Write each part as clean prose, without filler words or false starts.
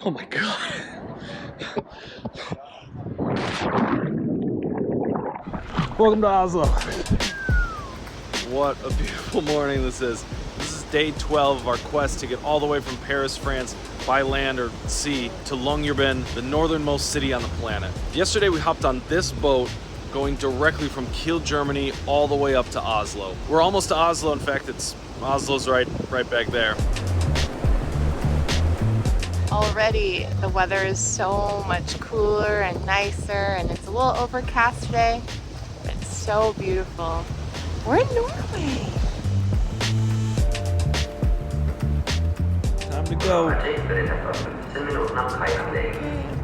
Oh my God. Welcome to Oslo. What a beautiful morning this is. This is day 12 of our quest to get all the way from Paris, France, by land or sea to Longyearbyen, the northernmost city on the planet. Yesterday we hopped on this boat going directly from Kiel, Germany, all the way up to Oslo. We're almost to Oslo. In fact, Oslo's right back there. Already the weather is so much cooler and nicer, and it's a little overcast today, but it's so beautiful. We're in Norway. Time to go.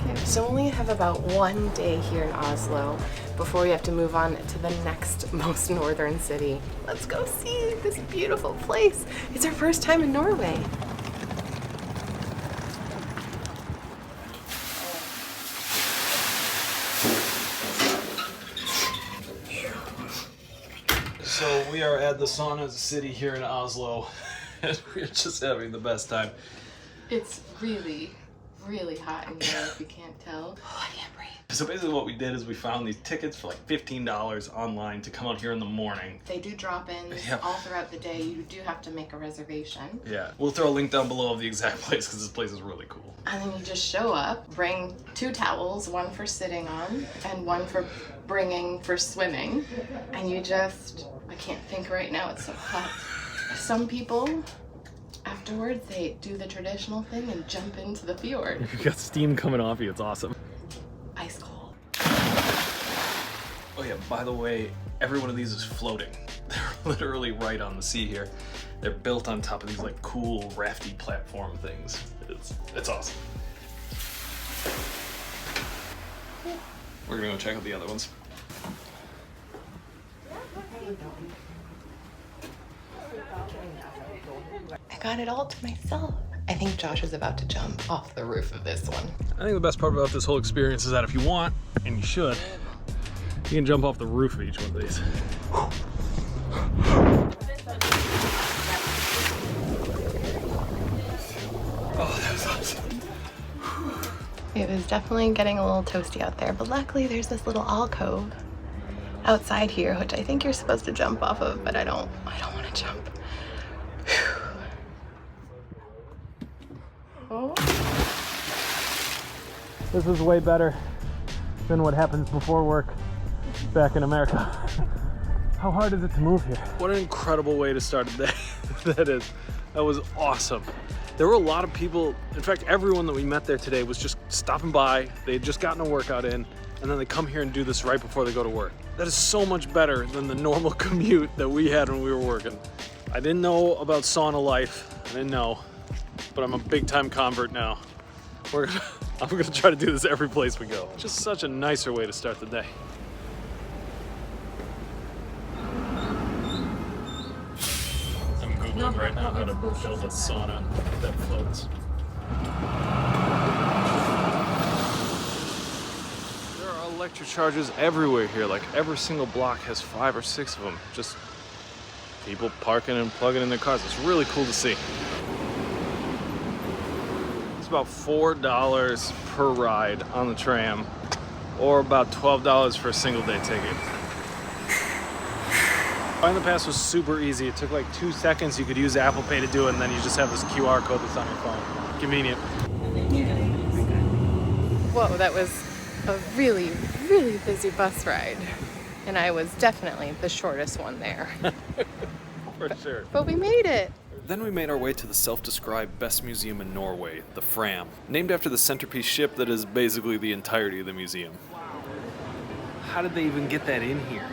Okay. So only have about one day here in Oslo before we have to move on to the next most northern city. Let's go see this beautiful place. It's our first time in Norway. So we are at the sauna city here in Oslo, and we're just having the best time. It's really, really hot in here if you can't tell. Oh, I can't breathe. So basically what we did is we found these tickets for like $15 online to come out here in the morning. They do drop-ins all throughout the day. You do have to make a reservation. Yeah, we'll throw a link down below of the exact place because this place is really cool. And then you just show up, bring 2 towels, one for sitting on and one for bringing for swimming. And you just, I can't think right now, it's so hot. Some people, afterwards, they do the traditional thing and jump into the fjord. You got steam coming off you, it's awesome. Ice cold. Oh yeah, by the way, every one of these is floating. They're literally right on the sea here. They're built on top of these like cool rafty platform things. It's awesome. We're gonna go check out the other ones. I got it all to myself. I think Josh is about to jump off the roof of this one. I think the best part about this whole experience is that if you want, and you should, you can jump off the roof of each one of these. Oh, that was awesome. It was definitely getting a little toasty out there, but luckily there's this little alcove outside here, which I think you're supposed to jump off of, but I don't want to jump. Oh. This is way better than what happens before work back in America. How hard is it to move here? What an incredible way to start a day that is. That was awesome. There were a lot of people, in fact, everyone that we met there today was just stopping by. They had just gotten a workout in, and then they come here and do this right before they go to work. That is so much better than the normal commute that we had when we were working. I didn't know about sauna life, I didn't know, but I'm a big time convert now. I'm gonna try to do this every place we go. Just such a nicer way to start the day. I'm Googling right now how to build a sauna that floats. There are electric charges everywhere here. Like every single block has 5 or 6 of them. Just people parking and plugging in their cars. It's really cool to see. It's about $4 per ride on the tram, or about $12 for a single day ticket. Buying the pass was super easy. It took like 2 seconds. You could use Apple Pay to do it, and then you just have this QR code that's on your phone. Convenient. Whoa, that was a really, really busy bus ride. And I was definitely the shortest one there. For sure. But we made it. Then we made our way to the self-described best museum in Norway, the Fram, named after the centerpiece ship that is basically the entirety of the museum. How did they even get that in here?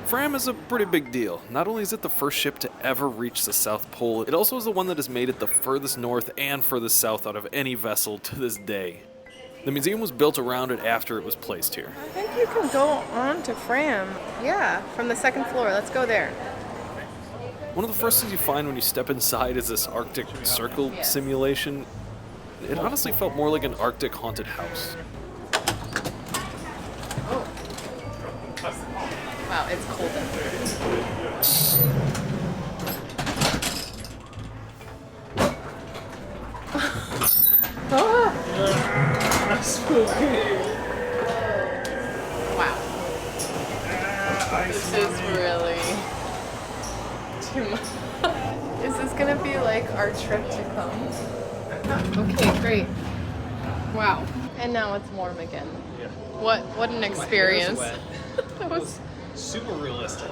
Fram is a pretty big deal. Not only is it the first ship to ever reach the South Pole, it also is the one that has made it the furthest north and furthest south out of any vessel to this day. The museum was built around it after it was placed here. I think you can go on to Fram. Yeah, from the 2nd floor. Let's go there. One of the first things you find when you step inside is this Arctic Circle simulation. It honestly felt more like an Arctic haunted house. Wow, it's cold in here. Oh. Wow. This is really too much. Is this gonna be like our trip to come? Okay, great. Wow. And now it's warm again. Yeah. What an experience. That was Super realistic.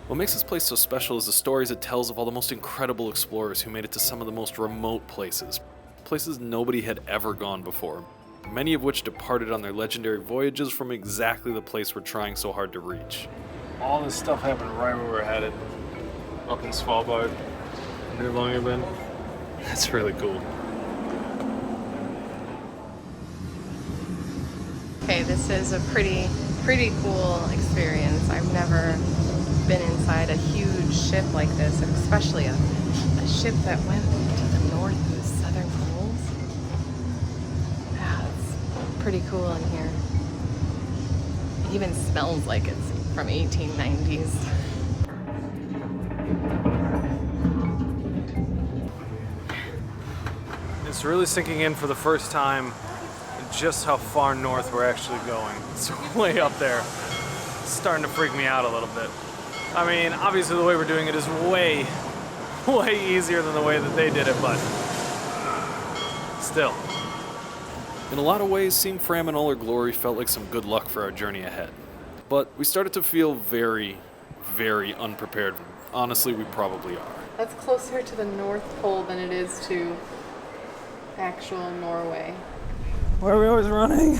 What makes this place so special is the stories it tells of all the most incredible explorers who made it to some of the most remote places. Places nobody had ever gone before. Many of which departed on their legendary voyages from exactly the place we're trying so hard to reach. All this stuff happened right where we're headed. Up in Svalbard. Near Longyearbyen. That's really cool. okay. This is a pretty cool experience. I've never been inside a huge ship like this, and especially a ship that went to the North and Southern Poles. Yeah, it's pretty cool in here. It even smells like it's from 1890s. It's really sinking in for the first time just how far north we're actually going. It's way up there. It's starting to freak me out a little bit. I mean, obviously the way we're doing it is way easier than the way that they did it, but still. In a lot of ways, seeing Fram in all her glory felt like some good luck for our journey ahead. But we started to feel very, very unprepared. Honestly, we probably are. That's closer to the North Pole than it is to actual Norway. Why are we always running?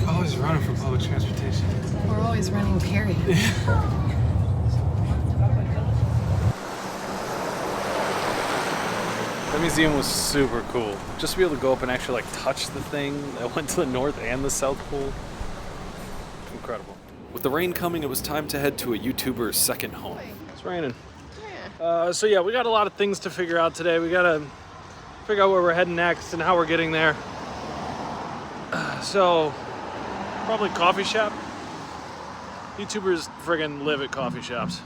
We're always running for public transportation. We're always running, period. That museum was super cool. Just to be able to go up and actually like touch the thing that went to the North and the South Pole. Incredible. With the rain coming, it was time to head to a YouTuber's second home. It's raining. So yeah, we got a lot of things to figure out today. We gotta figure out where we're heading next and how we're getting there. So, probably coffee shop. YouTubers friggin' live at coffee shops.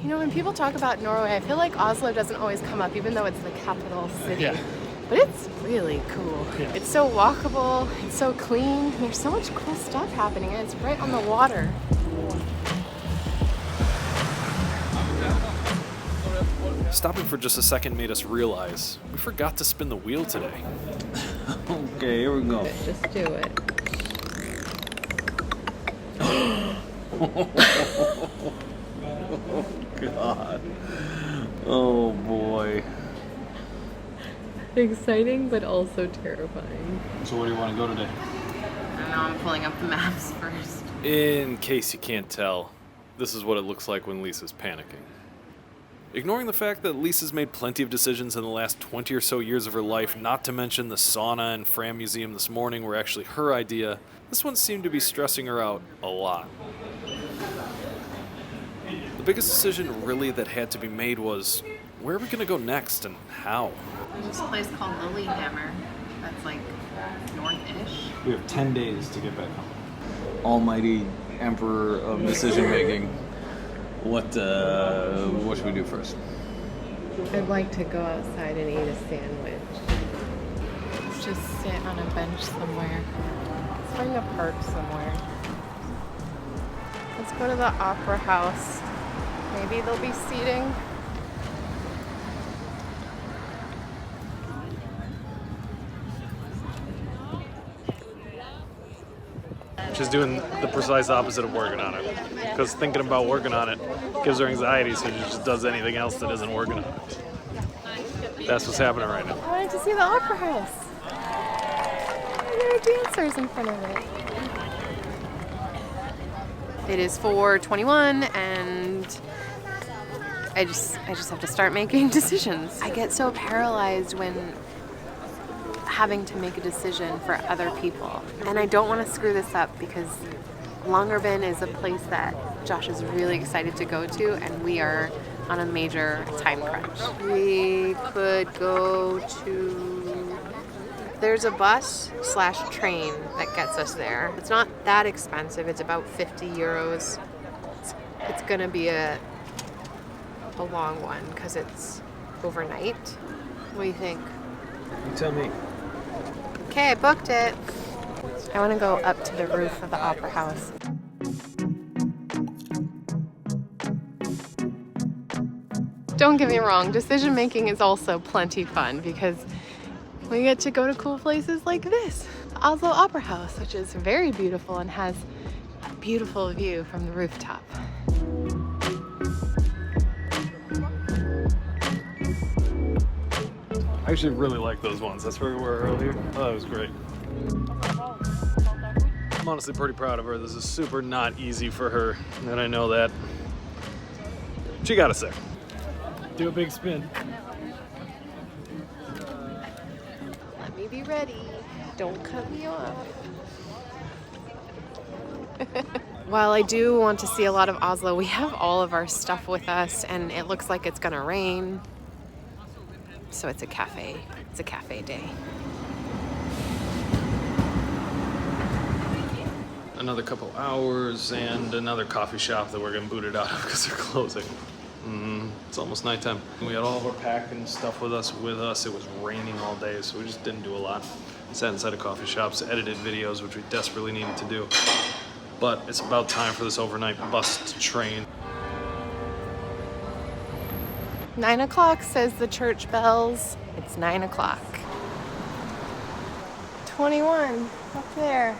You know, when people talk about Norway, I feel like Oslo doesn't always come up, even though it's the capital city. Yeah. But it's really cool. Yeah. It's so walkable, it's so clean, there's so much cool stuff happening, and it's right on the water. Stopping for just a second made us realize we forgot to spin the wheel today. Okay, here we go. Just do it. God. Oh boy. Exciting, but also terrifying. So where do you want to go today? I don't know, I'm pulling up the maps first. In case you can't tell, this is what it looks like when Lisa's panicking. Ignoring the fact that Lisa's made plenty of decisions in the last 20 or so years of her life, not to mention the sauna and Fram Museum this morning were actually her idea, this one seemed to be stressing her out a lot. The biggest decision really that had to be made was, where are we going to go next and how? There's this place called Lillehammer that's like north-ish. We have 10 days to get back home. Almighty emperor of decision making. What should we do first? I'd like to go outside and eat a sandwich. Let's just sit on a bench somewhere. Let's find a park somewhere. Let's go to the Opera House. Maybe there'll be seating. She's doing the precise opposite of working on it. Because thinking about working on it gives her anxiety, so she just does anything else that isn't working on it. That's what's happening right now. I wanted to see the Opera House. There are dancers in front of it. It is 4:21 and I just have to start making decisions. I get so paralyzed when having to make a decision for other people. And I don't want to screw this up because Longyearbyen is a place that Josh is really excited to go to, and we are on a major time crunch. We could go to... There's a bus/train that gets us there. It's not that expensive. It's about 50 euros. It's gonna be a a long one because it's overnight. What do you think? You tell me. Okay, I booked it. I want to go up to the roof of the Opera House. Don't get me wrong, decision making is also plenty fun because we get to go to cool places like this. The Oslo Opera House, which is very beautiful and has a beautiful view from the rooftop. I actually really like those ones. That's where we were earlier. Oh, that was great. I'm honestly pretty proud of her. This is super not easy for her, and I know that. She got us there. Do a big spin. Let me be ready. Don't cut me off. While I do want to see a lot of Oslo, we have all of our stuff with us and it looks like it's gonna rain. So it's a cafe day. Another couple hours and another coffee shop that we're getting booted out of because they're closing. It's almost nighttime. We had all of our packing stuff with us. It was raining all day, so we just didn't do a lot. Sat inside of coffee shops, edited videos, which we desperately needed to do. But it's about time for this overnight bus train. 9 o'clock says the church bells. It's 9 o'clock. 21 up there.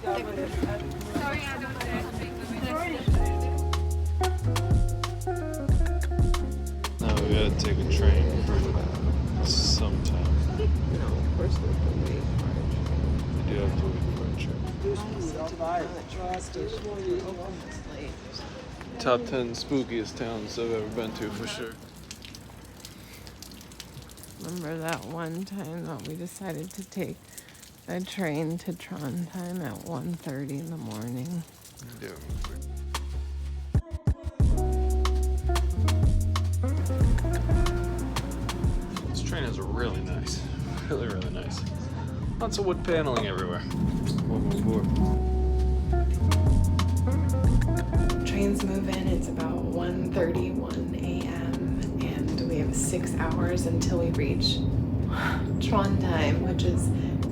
Now we gotta take a train sometime. No, of course we have to wait for We do have to wait for a train. Top 10 spookiest towns I've ever been to for sure. Remember that one time that we decided to take a train to Trondheim at 1:30 in the morning? I do. This train is really nice. Really, really nice. Lots of wood paneling everywhere. Welcome aboard. Trains move in, it's about 1:31 a.m. and we have 6 hours until we reach Trondheim, which is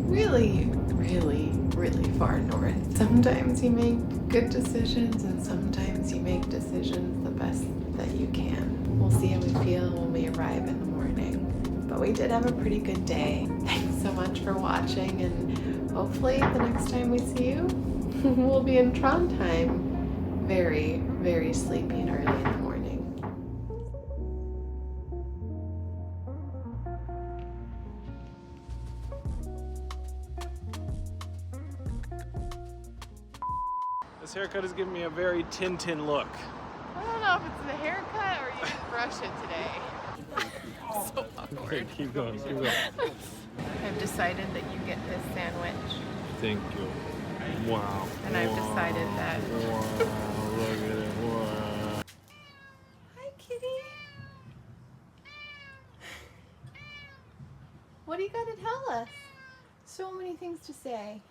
really, really, really far north. Sometimes you make good decisions and sometimes you make decisions the best that you can. We'll see how we feel when we arrive in the morning. But we did have a pretty good day. Thanks so much for watching, and hopefully the next time we see you, we'll be in Trondheim. Very, very sleepy and early in the morning. This haircut is giving me a very Tintin look. I don't know if it's the haircut or you didn't brush it today. So awkward. Keep going, keep going. I've decided that you get this sandwich. Thank you. Wow. And I've decided that. Wow, look at it. Wow. Hi, kitty. What do you got to tell us? So many things to say.